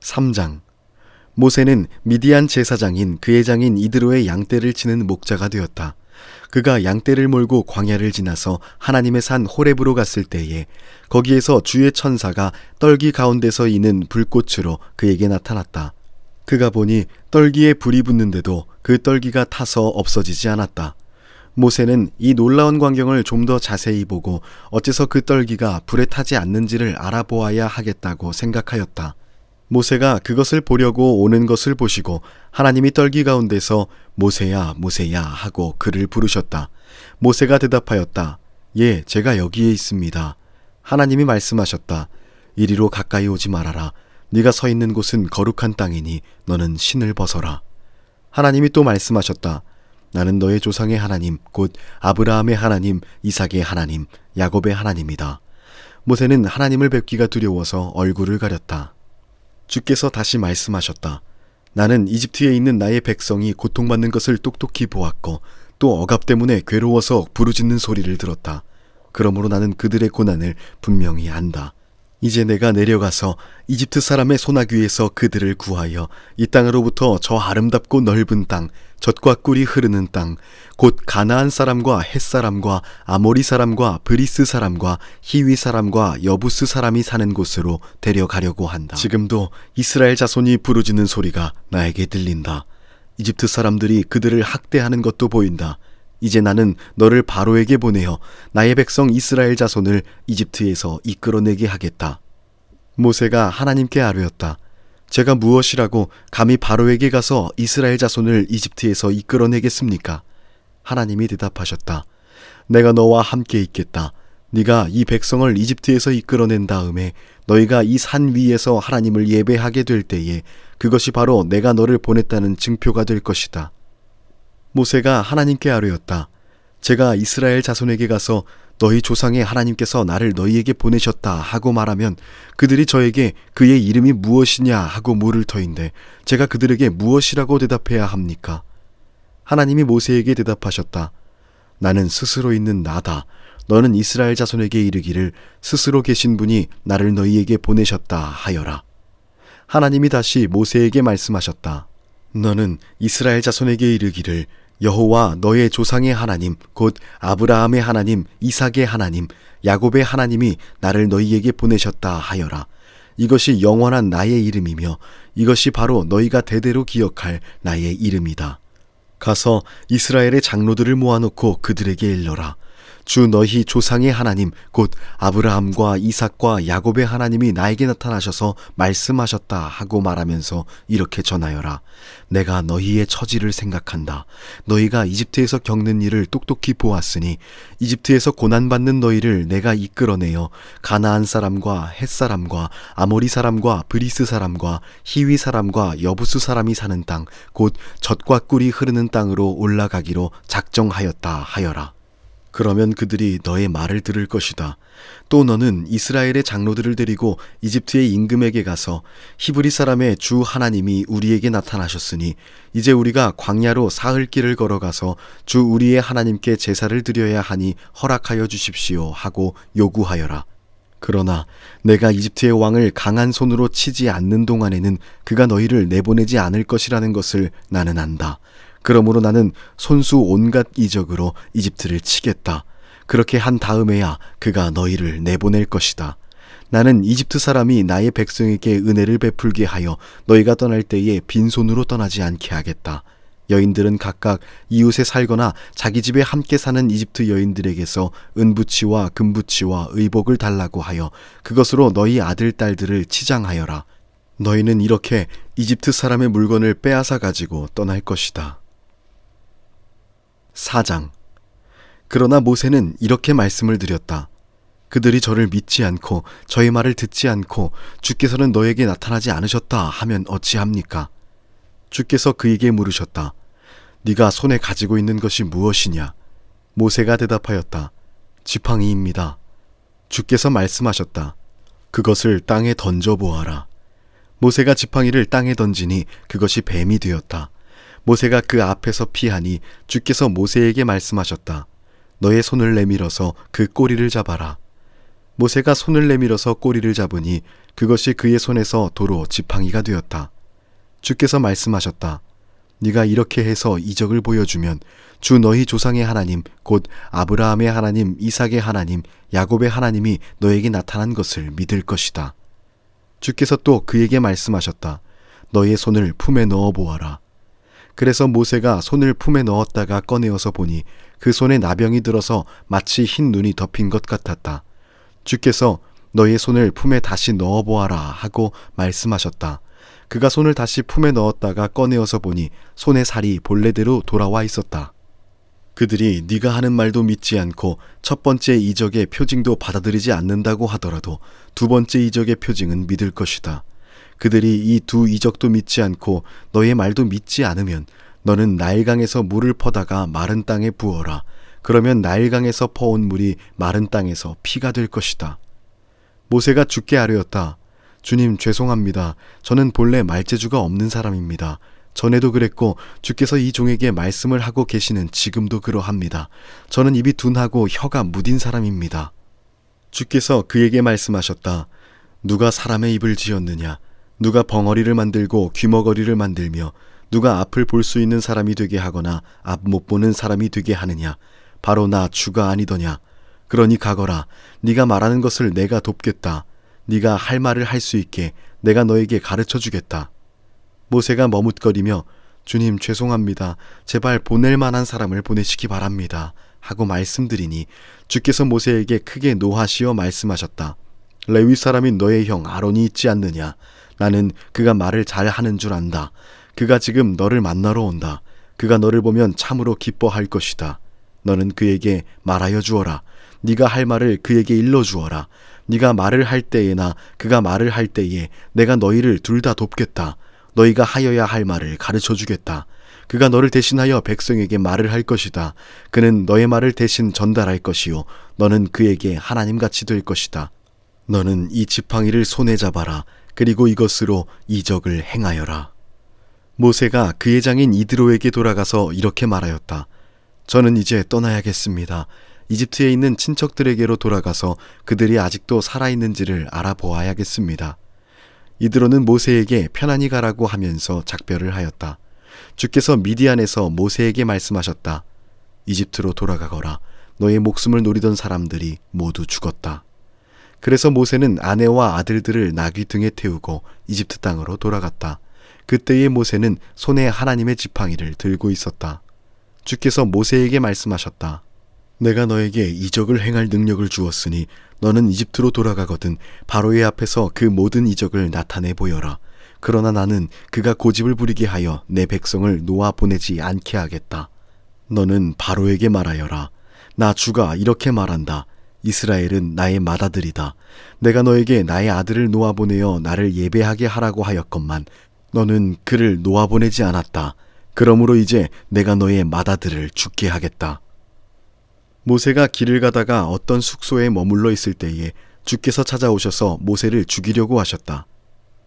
3장. 모세는 미디안 제사장인 그의 장인 이드로의 양떼를 치는 목자가 되었다. 그가 양떼를 몰고 광야를 지나서 하나님의 산 호렙으로 갔을 때에 거기에서 주의 천사가 떨기 가운데서 이는 불꽃으로 그에게 나타났다. 그가 보니 떨기에 불이 붙는데도 그 떨기가 타서 없어지지 않았다. 모세는 이 놀라운 광경을 좀 더 자세히 보고 어째서 그 떨기가 불에 타지 않는지를 알아보아야 하겠다고 생각하였다. 모세가 그것을 보려고 오는 것을 보시고 하나님이 떨기 가운데서 모세야 모세야 하고 그를 부르셨다. 모세가 대답하였다. 예, 제가 여기에 있습니다. 하나님이 말씀하셨다. 이리로 가까이 오지 말아라. 네가 서 있는 곳은 거룩한 땅이니 너는 신을 벗어라. 하나님이 또 말씀하셨다. 나는 너의 조상의 하나님 곧 아브라함의 하나님, 이삭의 하나님, 야곱의 하나님이다. 모세는 하나님을 뵙기가 두려워서 얼굴을 가렸다. 주께서 다시 말씀하셨다. 나는 이집트에 있는 나의 백성이 고통받는 것을 똑똑히 보았고 또 억압 때문에 괴로워서 부르짖는 소리를 들었다. 그러므로 나는 그들의 고난을 분명히 안다. 이제 내가 내려가서 이집트 사람의 소나귀에서 그들을 구하여 이 땅으로부터 저 아름답고 넓은 땅, 젖과 꿀이 흐르는 땅, 곧 가나안 사람과 헷 사람과 아모리 사람과 브리스 사람과 히위 사람과 여부스 사람이 사는 곳으로 데려가려고 한다. 지금도 이스라엘 자손이 부르짖는 소리가 나에게 들린다. 이집트 사람들이 그들을 학대하는 것도 보인다. 이제 나는 너를 바로에게 보내어 나의 백성 이스라엘 자손을 이집트에서 이끌어내게 하겠다. 모세가 하나님께 아뢰었다. 제가 무엇이라고 감히 바로에게 가서 이스라엘 자손을 이집트에서 이끌어내겠습니까? 하나님이 대답하셨다. 내가 너와 함께 있겠다. 네가 이 백성을 이집트에서 이끌어낸 다음에 너희가 이 산 위에서 하나님을 예배하게 될 때에 그것이 바로 내가 너를 보냈다는 증표가 될 것이다. 모세가 하나님께 아뢰었다. 제가 이스라엘 자손에게 가서 너희 조상의 하나님께서 나를 너희에게 보내셨다 하고 말하면 그들이 저에게 그의 이름이 무엇이냐 하고 물을 터인데 제가 그들에게 무엇이라고 대답해야 합니까? 하나님이 모세에게 대답하셨다. 나는 스스로 있는 나다. 너는 이스라엘 자손에게 이르기를 스스로 계신 분이 나를 너희에게 보내셨다 하여라. 하나님이 다시 모세에게 말씀하셨다. 너는 이스라엘 자손에게 이르기를 여호와 너의 조상의 하나님 곧 아브라함의 하나님, 이삭의 하나님, 야곱의 하나님이 나를 너희에게 보내셨다 하여라. 이것이 영원한 나의 이름이며 이것이 바로 너희가 대대로 기억할 나의 이름이다. 가서 이스라엘의 장로들을 모아놓고 그들에게 일러라. 주 너희 조상의 하나님 곧 아브라함과 이삭과 야곱의 하나님이 나에게 나타나셔서 말씀하셨다 하고 말하면서 이렇게 전하여라. 내가 너희의 처지를 생각한다. 너희가 이집트에서 겪는 일을 똑똑히 보았으니 이집트에서 고난받는 너희를 내가 이끌어내어 가나안 사람과 헷 사람과 아모리 사람과 브리스 사람과 히위 사람과 여부스 사람이 사는 땅 곧 젖과 꿀이 흐르는 땅으로 올라가기로 작정하였다 하여라. 그러면 그들이 너의 말을 들을 것이다. 또 너는 이스라엘의 장로들을 데리고 이집트의 임금에게 가서 히브리 사람의 주 하나님이 우리에게 나타나셨으니 이제 우리가 광야로 사흘 길을 걸어가서 주 우리의 하나님께 제사를 드려야 하니 허락하여 주십시오 하고 요구하여라. 그러나 내가 이집트의 왕을 강한 손으로 치지 않는 동안에는 그가 너희를 내보내지 않을 것이라는 것을 나는 안다. 그러므로 나는 손수 온갖 이적으로 이집트를 치겠다. 그렇게 한 다음에야 그가 너희를 내보낼 것이다. 나는 이집트 사람이 나의 백성에게 은혜를 베풀게 하여 너희가 떠날 때에 빈손으로 떠나지 않게 하겠다. 여인들은 각각 이웃에 살거나 자기 집에 함께 사는 이집트 여인들에게서 은부치와 금부치와 의복을 달라고 하여 그것으로 너희 아들 딸들을 치장하여라. 너희는 이렇게 이집트 사람의 물건을 빼앗아 가지고 떠날 것이다. 4장. 그러나 모세는 이렇게 말씀을 드렸다. 그들이 저를 믿지 않고 저의 말을 듣지 않고 주께서는 너에게 나타나지 않으셨다 하면 어찌합니까? 주께서 그에게 물으셨다. 네가 손에 가지고 있는 것이 무엇이냐? 모세가 대답하였다. 지팡이입니다. 주께서 말씀하셨다. 그것을 땅에 던져보아라. 모세가 지팡이를 땅에 던지니 그것이 뱀이 되었다. 모세가 그 앞에서 피하니 주께서 모세에게 말씀하셨다. 너의 손을 내밀어서 그 꼬리를 잡아라. 모세가 손을 내밀어서 꼬리를 잡으니 그것이 그의 손에서 도로 지팡이가 되었다. 주께서 말씀하셨다. 네가 이렇게 해서 이적을 보여주면 주 너희 조상의 하나님 곧 아브라함의 하나님, 이삭의 하나님, 야곱의 하나님이 너에게 나타난 것을 믿을 것이다. 주께서 또 그에게 말씀하셨다. 너의 손을 품에 넣어 보아라. 그래서 모세가 손을 품에 넣었다가 꺼내어서 보니 그 손에 나병이 들어서 마치 흰 눈이 덮인 것 같았다. 주께서 너의 손을 품에 다시 넣어 보아라 하고 말씀하셨다. 그가 손을 다시 품에 넣었다가 꺼내어서 보니 손의 살이 본래대로 돌아와 있었다. 그들이 네가 하는 말도 믿지 않고 첫 번째 이적의 표징도 받아들이지 않는다고 하더라도 두 번째 이적의 표징은 믿을 것이다. 그들이 이 두 이적도 믿지 않고 너의 말도 믿지 않으면 너는 나일강에서 물을 퍼다가 마른 땅에 부어라. 그러면 나일강에서 퍼온 물이 마른 땅에서 피가 될 것이다. 모세가 주께 아뢰었다. 주님 죄송합니다. 저는 본래 말재주가 없는 사람입니다. 전에도 그랬고 주께서 이 종에게 말씀을 하고 계시는 지금도 그러합니다. 저는 입이 둔하고 혀가 무딘 사람입니다. 주께서 그에게 말씀하셨다. 누가 사람의 입을 지었느냐? 누가 벙어리를 만들고 귀머거리를 만들며 누가 앞을 볼 수 있는 사람이 되게 하거나 앞 못 보는 사람이 되게 하느냐? 바로 나 주가 아니더냐? 그러니 가거라. 네가 말하는 것을 내가 돕겠다. 네가 할 말을 할 수 있게 내가 너에게 가르쳐 주겠다. 모세가 머뭇거리며 주님 죄송합니다. 제발 보낼 만한 사람을 보내시기 바랍니다. 하고 말씀드리니 주께서 모세에게 크게 노하시어 말씀하셨다. 레위 사람인 너의 형 아론이 있지 않느냐? 나는 그가 말을 잘 하는 줄 안다. 그가 지금 너를 만나러 온다. 그가 너를 보면 참으로 기뻐할 것이다. 너는 그에게 말하여 주어라. 네가 할 말을 그에게 일러 주어라. 네가 말을 할 때에나 그가 말을 할 때에 내가 너희를 둘 다 돕겠다. 너희가 하여야 할 말을 가르쳐 주겠다. 그가 너를 대신하여 백성에게 말을 할 것이다. 그는 너의 말을 대신 전달할 것이요 너는 그에게 하나님같이 될 것이다. 너는 이 지팡이를 손에 잡아라. 그리고 이것으로 이적을 행하여라. 모세가 그의 장인 이드로에게 돌아가서 이렇게 말하였다. 저는 이제 떠나야겠습니다. 이집트에 있는 친척들에게로 돌아가서 그들이 아직도 살아있는지를 알아보아야겠습니다. 이드로는 모세에게 편안히 가라고 하면서 작별을 하였다. 주께서 미디안에서 모세에게 말씀하셨다. 이집트로 돌아가거라. 너의 목숨을 노리던 사람들이 모두 죽었다. 그래서 모세는 아내와 아들들을 나귀 등에 태우고 이집트 땅으로 돌아갔다. 그때의 모세는 손에 하나님의 지팡이를 들고 있었다. 주께서 모세에게 말씀하셨다. 내가 너에게 이적을 행할 능력을 주었으니 너는 이집트로 돌아가거든 바로의 앞에서 그 모든 이적을 나타내 보여라. 그러나 나는 그가 고집을 부리게 하여 내 백성을 놓아 보내지 않게 하겠다. 너는 바로에게 말하여라. 나 주가 이렇게 말한다. 이스라엘은 나의 맏아들이다. 내가 너에게 나의 아들을 놓아보내어 나를 예배하게 하라고 하였건만 너는 그를 놓아보내지 않았다. 그러므로 이제 내가 너의 맏아들을 죽게 하겠다. 모세가 길을 가다가 어떤 숙소에 머물러 있을 때에 주께서 찾아오셔서 모세를 죽이려고 하셨다.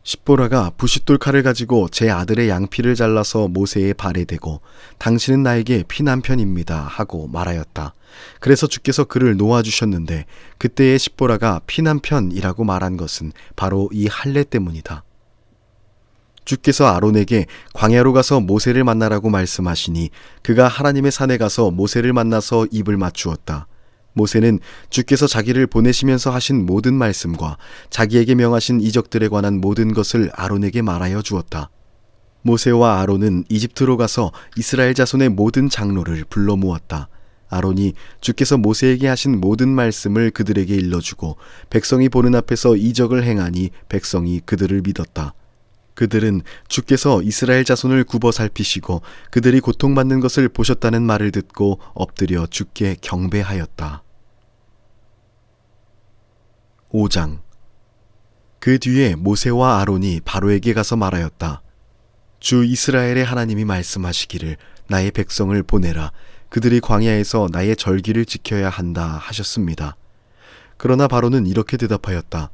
십보라가 부싯돌 칼을 가지고 제 아들의 양피를 잘라서 모세의 발에 대고 당신은 나에게 피난편입니다 하고 말하였다. 그래서 주께서 그를 놓아주셨는데 그때의 십보라가 피난편이라고 말한 것은 바로 이 할례 때문이다. 주께서 아론에게 광야로 가서 모세를 만나라고 말씀하시니 그가 하나님의 산에 가서 모세를 만나서 입을 맞추었다. 모세는 주께서 자기를 보내시면서 하신 모든 말씀과 자기에게 명하신 이적들에 관한 모든 것을 아론에게 말하여 주었다. 모세와 아론은 이집트로 가서 이스라엘 자손의 모든 장로를 불러 모았다. 아론이 주께서 모세에게 하신 모든 말씀을 그들에게 일러주고 백성이 보는 앞에서 이적을 행하니 백성이 그들을 믿었다. 그들은 주께서 이스라엘 자손을 굽어 살피시고 그들이 고통받는 것을 보셨다는 말을 듣고 엎드려 주께 경배하였다. 5장. 그 뒤에 모세와 아론이 바로에게 가서 말하였다. 주 이스라엘의 하나님이 말씀하시기를 나의 백성을 보내라. 그들이 광야에서 나의 절기를 지켜야 한다 하셨습니다. 그러나 바로는 이렇게 대답하였다.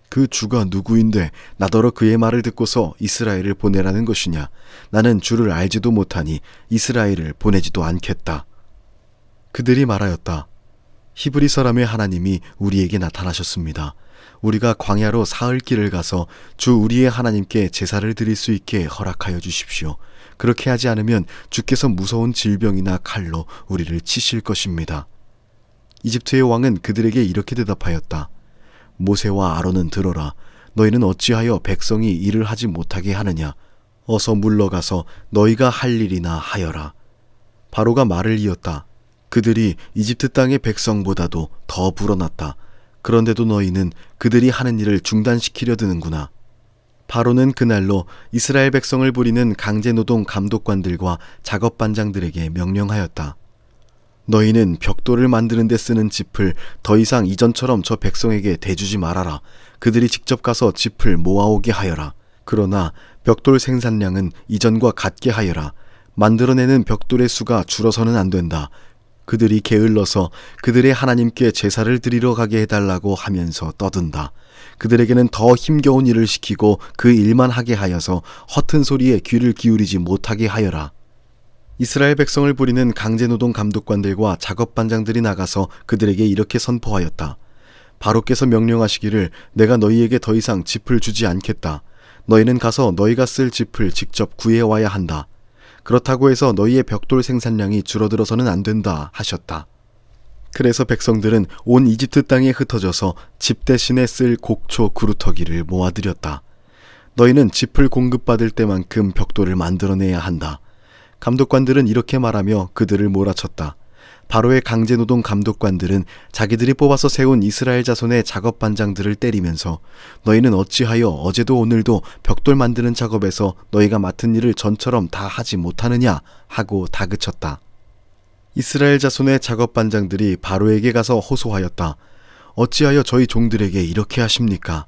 그 주가 누구인데 나더러 그의 말을 듣고서 이스라엘을 보내라는 것이냐. 나는 주를 알지도 못하니 이스라엘을 보내지도 않겠다. 그들이 말하였다. 히브리 사람의 하나님이 우리에게 나타나셨습니다. 우리가 광야로 사흘 길을 가서 주 우리의 하나님께 제사를 드릴 수 있게 허락하여 주십시오. 그렇게 하지 않으면 주께서 무서운 질병이나 칼로 우리를 치실 것입니다. 이집트의 왕은 그들에게 이렇게 대답하였다. 모세와 아론은 들어라. 너희는 어찌하여 백성이 일을 하지 못하게 하느냐. 어서 물러가서 너희가 할 일이나 하여라. 바로가 말을 이었다. 그들이 이집트 땅의 백성보다도 더 불어났다. 그런데도 너희는 그들이 하는 일을 중단시키려 드는구나. 바로는 그날로 이스라엘 백성을 부리는 강제노동 감독관들과 작업반장들에게 명령하였다. 너희는 벽돌을 만드는 데 쓰는 짚을 더 이상 이전처럼 저 백성에게 대주지 말아라. 그들이 직접 가서 짚을 모아오게 하여라. 그러나 벽돌 생산량은 이전과 같게 하여라. 만들어내는 벽돌의 수가 줄어서는 안 된다. 그들이 게을러서 그들의 하나님께 제사를 드리러 가게 해달라고 하면서 떠든다. 그들에게는 더 힘겨운 일을 시키고 그 일만 하게 하여서 허튼 소리에 귀를 기울이지 못하게 하여라. 이스라엘 백성을 부리는 강제노동 감독관들과 작업반장들이 나가서 그들에게 이렇게 선포하였다. 바로께서 명령하시기를 내가 너희에게 더 이상 짚을 주지 않겠다. 너희는 가서 너희가 쓸 짚을 직접 구해와야 한다. 그렇다고 해서 너희의 벽돌 생산량이 줄어들어서는 안 된다 하셨다. 그래서 백성들은 온 이집트 땅에 흩어져서 짚 대신에 쓸 곡초 그루터기를 모아들였다. 너희는 짚을 공급받을 때만큼 벽돌을 만들어내야 한다. 감독관들은 이렇게 말하며 그들을 몰아쳤다. 바로의 강제노동 감독관들은 자기들이 뽑아서 세운 이스라엘 자손의 작업반장들을 때리면서 너희는 어찌하여 어제도 오늘도 벽돌 만드는 작업에서 너희가 맡은 일을 전처럼 다 하지 못하느냐 하고 다그쳤다. 이스라엘 자손의 작업반장들이 바로에게 가서 호소하였다. 어찌하여 저희 종들에게 이렇게 하십니까?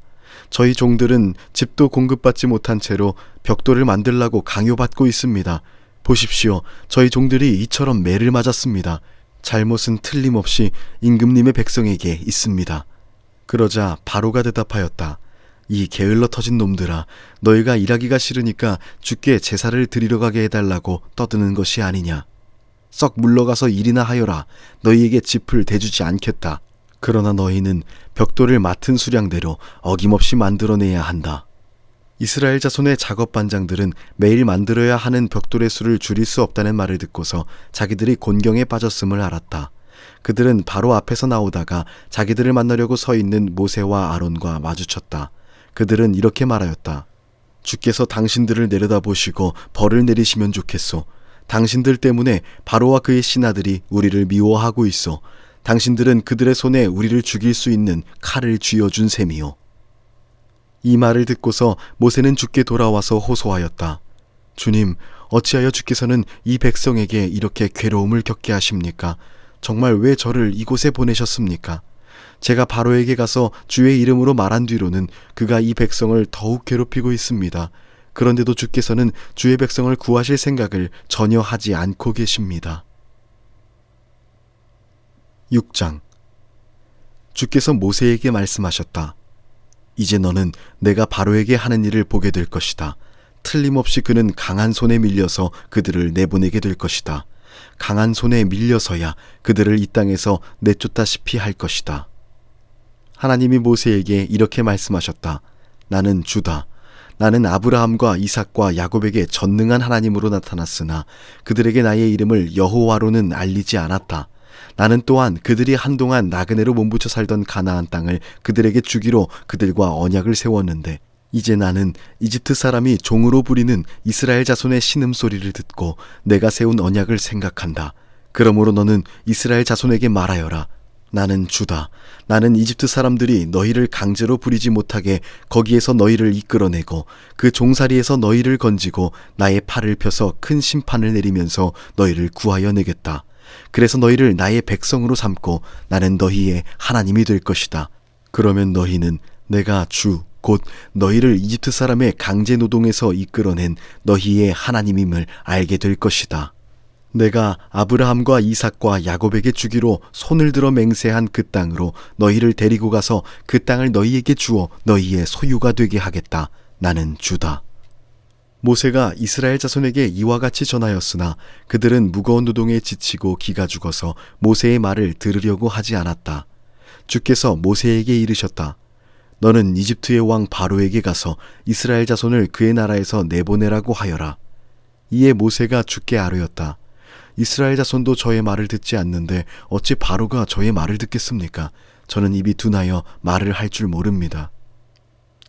저희 종들은 집도 공급받지 못한 채로 벽돌을 만들라고 강요받고 있습니다. 보십시오. 저희 종들이 이처럼 매를 맞았습니다. 잘못은 틀림없이 임금님의 백성에게 있습니다. 그러자 바로가 대답하였다. 이 게을러 터진 놈들아, 너희가 일하기가 싫으니까 주께 제사를 드리러 가게 해달라고 떠드는 것이 아니냐. 썩 물러가서 일이나 하여라. 너희에게 짚을 대주지 않겠다. 그러나 너희는 벽돌을 맡은 수량대로 어김없이 만들어내야 한다. 이스라엘 자손의 작업반장들은 매일 만들어야 하는 벽돌의 수를 줄일 수 없다는 말을 듣고서 자기들이 곤경에 빠졌음을 알았다. 그들은 바로 앞에서 나오다가 자기들을 만나려고 서 있는 모세와 아론과 마주쳤다. 그들은 이렇게 말하였다. 주께서 당신들을 내려다보시고 벌을 내리시면 좋겠소. 당신들 때문에 바로와 그의 신하들이 우리를 미워하고 있어. 당신들은 그들의 손에 우리를 죽일 수 있는 칼을 쥐어준 셈이요. 이 말을 듣고서 모세는 주께 돌아와서 호소하였다. 주님, 어찌하여 주께서는 이 백성에게 이렇게 괴로움을 겪게 하십니까? 정말 왜 저를 이곳에 보내셨습니까? 제가 바로에게 가서 주의 이름으로 말한 뒤로는 그가 이 백성을 더욱 괴롭히고 있습니다. 그런데도 주께서는 주의 백성을 구하실 생각을 전혀 하지 않고 계십니다. 6장. 주께서 모세에게 말씀하셨다. 이제 너는 내가 바로에게 하는 일을 보게 될 것이다. 틀림없이 그는 강한 손에 밀려서 그들을 내보내게 될 것이다. 강한 손에 밀려서야 그들을 이 땅에서 내쫓다시피 할 것이다. 하나님이 모세에게 이렇게 말씀하셨다. 나는 주다. 나는 아브라함과 이삭과 야곱에게 전능한 하나님으로 나타났으나 그들에게 나의 이름을 여호와로는 알리지 않았다. 나는 또한 그들이 한동안 나그네로 몸부쳐 살던 가나안 땅을 그들에게 주기로 그들과 언약을 세웠는데 이제 나는 이집트 사람이 종으로 부리는 이스라엘 자손의 신음소리를 듣고 내가 세운 언약을 생각한다. 그러므로 너는 이스라엘 자손에게 말하여라. 나는 주다. 나는 이집트 사람들이 너희를 강제로 부리지 못하게 거기에서 너희를 이끌어내고 그 종살이에서 너희를 건지고 나의 팔을 펴서 큰 심판을 내리면서 너희를 구하여 내겠다. 그래서 너희를 나의 백성으로 삼고 나는 너희의 하나님이 될 것이다. 그러면 너희는 내가 주 곧 너희를 이집트 사람의 강제 노동에서 이끌어낸 너희의 하나님임을 알게 될 것이다. 내가 아브라함과 이삭과 야곱에게 주기로 손을 들어 맹세한 그 땅으로 너희를 데리고 가서 그 땅을 너희에게 주어 너희의 소유가 되게 하겠다. 나는 주다. 모세가 이스라엘 자손에게 이와 같이 전하였으나 그들은 무거운 노동에 지치고 기가 죽어서 모세의 말을 들으려고 하지 않았다. 주께서 모세에게 이르셨다. 너는 이집트의 왕 바로에게 가서 이스라엘 자손을 그의 나라에서 내보내라고 하여라. 이에 모세가 주께 아뢰었다. 이스라엘 자손도 저의 말을 듣지 않는데 어찌 바로가 저의 말을 듣겠습니까? 저는 입이 둔하여 말을 할 줄 모릅니다.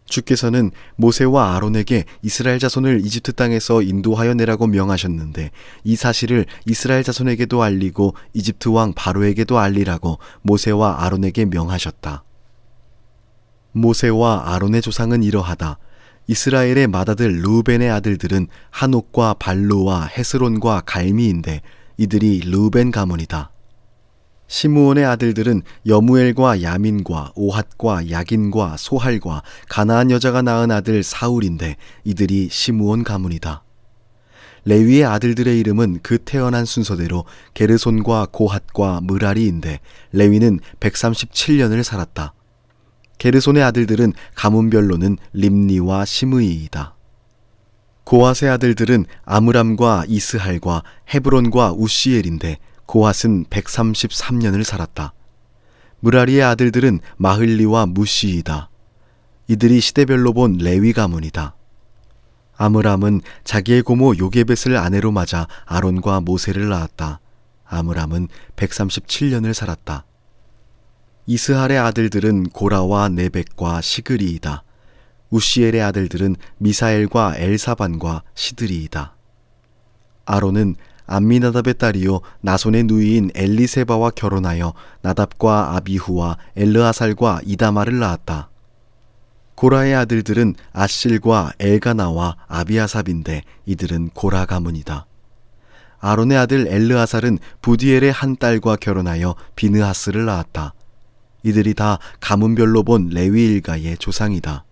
주께서는 모세와 아론에게 이스라엘 자손을 이집트 땅에서 인도하여 내라고 명하셨는데 이 사실을 이스라엘 자손에게도 알리고 이집트 왕 바로에게도 알리라고 모세와 아론에게 명하셨다. 모세와 아론의 조상은 이러하다. 이스라엘의 맏아들 르우벤의 아들들은 한옥과 발루와 헤스론과 갈미인데 이들이 르우벤 가문이다. 시므온의 아들들은 여무엘과 야민과 오핫과 야긴과 소할과 가나안 여자가 낳은 아들 사울인데 이들이 시므온 가문이다. 레위의 아들들의 이름은 그 태어난 순서대로 게르손과 고핫과 므라리인데 레위는 137년을 살았다. 게르손의 아들들은 가문별로는 림니와 시므이이다. 고핫의 아들들은 아므람과 이스할과 헤브론과 우시엘인데 고핫은 133년을 살았다. 므라리의 아들들은 마흘리와 무시이다. 이들이 시대별로 본 레위 가문이다. 아므람은 자기의 고모 요게벳을 아내로 맞아 아론과 모세를 낳았다. 아므람은 137년을 살았다. 이스할의 아들들은 고라와 네벡과 시그리이다. 우시엘의 아들들은 미사엘과 엘사반과 시드리이다. 아론은 암미나답의 딸이요 나손의 누이인 엘리세바와 결혼하여 나답과 아비후와 엘르아살과 이다마를 낳았다. 고라의 아들들은 아실과 엘가나와 아비아삽인데 이들은 고라 가문이다. 아론의 아들 엘르아살은 부디엘의 한 딸과 결혼하여 비느하스를 낳았다. 이들이 다 가문별로 본 레위 일가의 조상이다.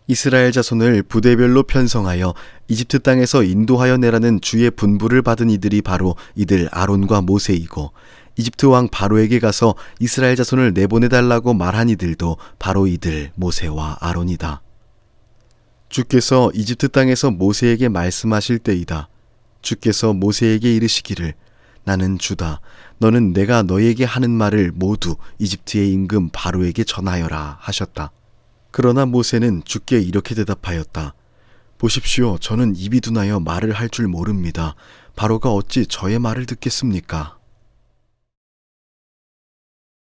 이스라엘 자손을 부대별로 편성하여 이집트 땅에서 인도하여 내라는 주의 분부를 받은 이들이 바로 이들 아론과 모세이고 이집트 왕 바로에게 가서 이스라엘 자손을 내보내달라고 말한 이들도 바로 이들 모세와 아론이다. 주께서 이집트 땅에서 모세에게 말씀하실 때이다. 주께서 모세에게 이르시기를 나는 주다. 너는 내가 너에게 하는 말을 모두 이집트의 임금 바로에게 전하여라 하셨다. 그러나 모세는 주께 이렇게 대답하였다. 보십시오. 저는 입이 둔하여 말을 할 줄 모릅니다. 바로가 어찌 저의 말을 듣겠습니까?